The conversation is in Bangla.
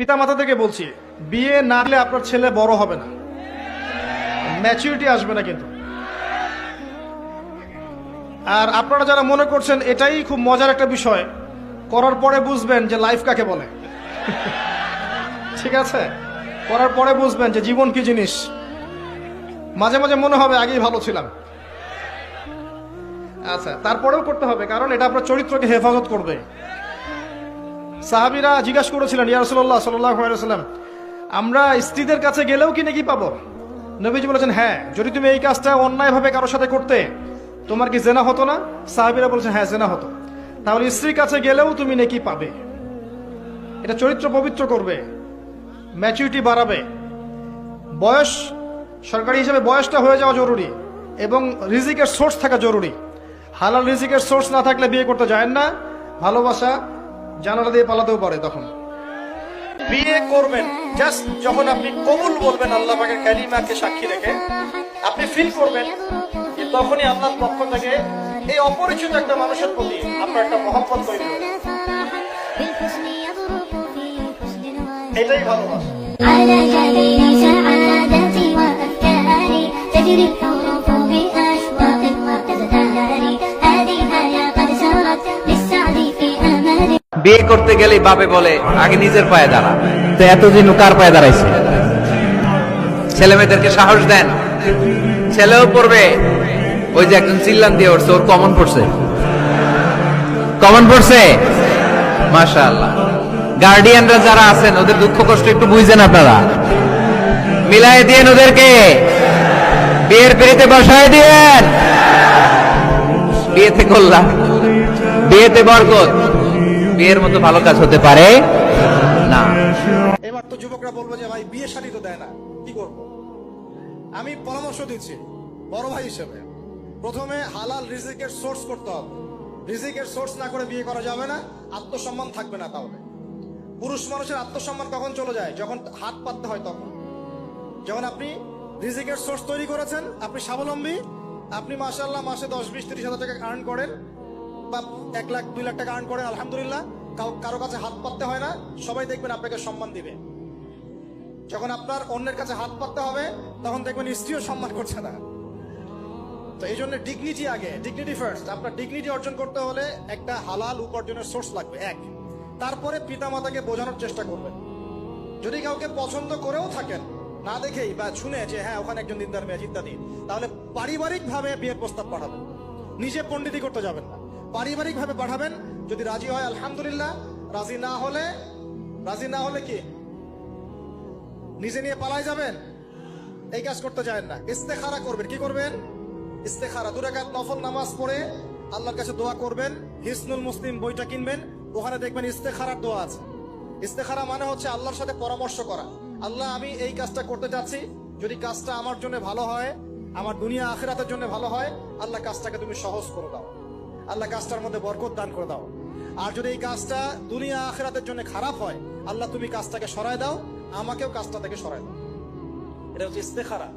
পিতামাতা থেকে বলছি, বিয়ে না দিলে আপনার ছেলে বড় হবে না, ম্যাচুরিটি আসবে না কিন্তু। আর আপনারা যারা মনে করছেন এটাই খুব মজার একটা বিষয়, করার পরে বুঝবেন যে লাইফ কাকে বলে। ঠিক আছে, করার পরে বুঝবেন যে জীবন কি জিনিস। মাঝে মাঝে মনে হবে আগেই ভালো ছিলাম। আচ্ছা, তারপরেও করতে হবে, কারণ এটা আপনার চরিত্রকে হেফাজত করবে। সাহাবীরা জিজ্ঞাসা করেছিলেন, ইয়া রাসূলুল্লাহ সাল্লাল্লাহু আলাইহি ওয়াসাল্লাম, আমরা স্ত্রীদের কাছে গেলেও কি নেকি পাবো? নবীজি বলেছেন, হ্যাঁ, যদি তুমি এই কাজটা অন্যায়ভাবে কারোর সাথে করতে, তোমার কি জেনা হতো না? সাহাবীরা বলেছেন, হ্যাঁ, জেনা হতো। তাহলে স্ত্রীর কাছে গেলেও তুমি নেকি পাবে। এটা চরিত্র পবিত্র করবে, ম্যাচুরিটি বাড়াবে। বয়স, সরকারি হিসেবে বয়সটা হয়ে যাওয়া জরুরি, এবং রিজিকের সোর্স থাকা জরুরি। হালাল রিজিকের সোর্স না থাকলে বিয়ে করতে যায় না। ভালোবাসা জানালা দিয়ে পালাতেও পারে। তখন বিয়ে করবেন জাস্ট যখন আপনি কবুল বলবেন আল্লাহ পাকের কালিমাকে সাক্ষী রেখে, আপনি ফিল করবেন যে তখনই আল্লাহর পক্ষ থেকে এই অপরিচিত একটা মানুষের প্রতি আপনার একটা মহব্বত তৈরি হবে। এটাই ভালোবাসা। على جبين سعادتي وأفكاري تجري الحروف بأشواق وتزدهر هذه الحياة قد سارت للسعد في أمل বিয়ে করতে গেলে বাপে বলে আগে নিজের পায়ে দাঁড়া। তো এতদিন কার পায়ে দাঁড়াইছে? ছেলে মেয়েদেরকে সাহস দেন, ছেলেও পড়বে। ওই যে একজন চিল্লান দিয়ে উঠছে, ওর কমন পড়ছে, কমন পড়ছে। মাশাআল্লাহ। গার্ডিয়ানরা যারা আছেন ওদের দুঃখ কষ্ট একটু বুঝছেন আপনারা, মিলাই দিয়েন ওদেরকে, বিয়ের পিড়িতে বসায় দিয়েন। বিয়েতে কল্যাণ, বিয়েতে বরকত, বিয়ের মতো ভালো কাজ হতে পারে না। এবার তো যুবকরা বলবো যে ভাই বিয়ে শাদী তো দেয় না, কি করব? আমি পরামর্শ দিচ্ছি বড় ভাই হিসেবে, প্রথমে হালাল রিজিকের সোর্স করতে হবে। রিজিকের সোর্স না করে বিয়ে করা যাবে না, আত্মসম্মান থাকবে না। তাহলে পুরুষ মানুষের আত্মসম্মান কখন চলে যায়? যখন হাত পাততে হয় তখন। যখন আপনি রিজিকের সোর্স তৈরি করেছেন, আপনি স্বাবলম্বী, আপনি মাশাআল্লাহ মাসে 10-20-30 হাজার টাকা আর্ন করেন, বা 1 লাখ 2 লাখ টাকা আর্ন করেন, আলহামদুলিল্লাহ, কারো কাছে হাত পাততে হয় না, সবাই দেখবেন আপনাকে সম্মান দিবে। যখন আপনার অন্যের কাছে হাত পাততে হবে, তখন দেখবেন স্ত্রীও সম্মান করছে না। তো এই জন্য ডিগনিটি আগে, ডিগনিটি ফার্স্ট। আপনার ডিগনিটি অর্জন করতে হলে একটা হালাল উপার্জনের সোর্স লাগবে, এক। তারপরে পিতামাতাকে বোঝানোর চেষ্টা করবেন। যদি কাউকে পছন্দ করেও থাকেন, না দেখেই বা শুনে যে হ্যাঁ ওখানে একজন দিনদার মেয়ে ইত্যাদি, তাহলে পারিবারিক ভাবে বিয়ের প্রস্তাব পাঠাবেন, নিজে পণ্ডিতি করতে যাবেন না, পারিবারিক ভাবে পাঠাবেন। যদি রাজি হয় আলহামদুলিল্লাহ, রাজি না হলে কি নিজে নিয়ে পালাই যাবেন? এই কাজ করতে যাবেন না। ইস্তেখারা করবেন। কি করবেন? ইস্তেখারা। 2 রাকাত নফল নামাজ পড়ে আল্লাহর কাছে দোয়া করবেন। হিসনুল মুসলিম বইটা কিনবেন, ওখানে দেখবেন ইস্তেখারার দোয়া আছে। ইস্তেখারা মানে হচ্ছে আল্লাহর সাথে পরামর্শ করা। আল্লাহ, আমি এই কাজটা করতে যাচ্ছি, যদি কাজটা আমার জন্য ভালো হয়, আমার দুনিয়া আখিরাতের জন্য ভালো হয়, আল্লাহ কাজটাকে তুমি সহজ করে দাও, আল্লাহ কাজটার মধ্যে বরকত দান করে দাও। আর যদি এই কাজটা দুনিয়া আখিরাতের জন্য খারাপ হয়, আল্লাহ তুমি কাজটাকে সরায় দাও, আমাকেও কাজটা থেকে সরায় দাও। এটা হচ্ছে ইস্তেখারা।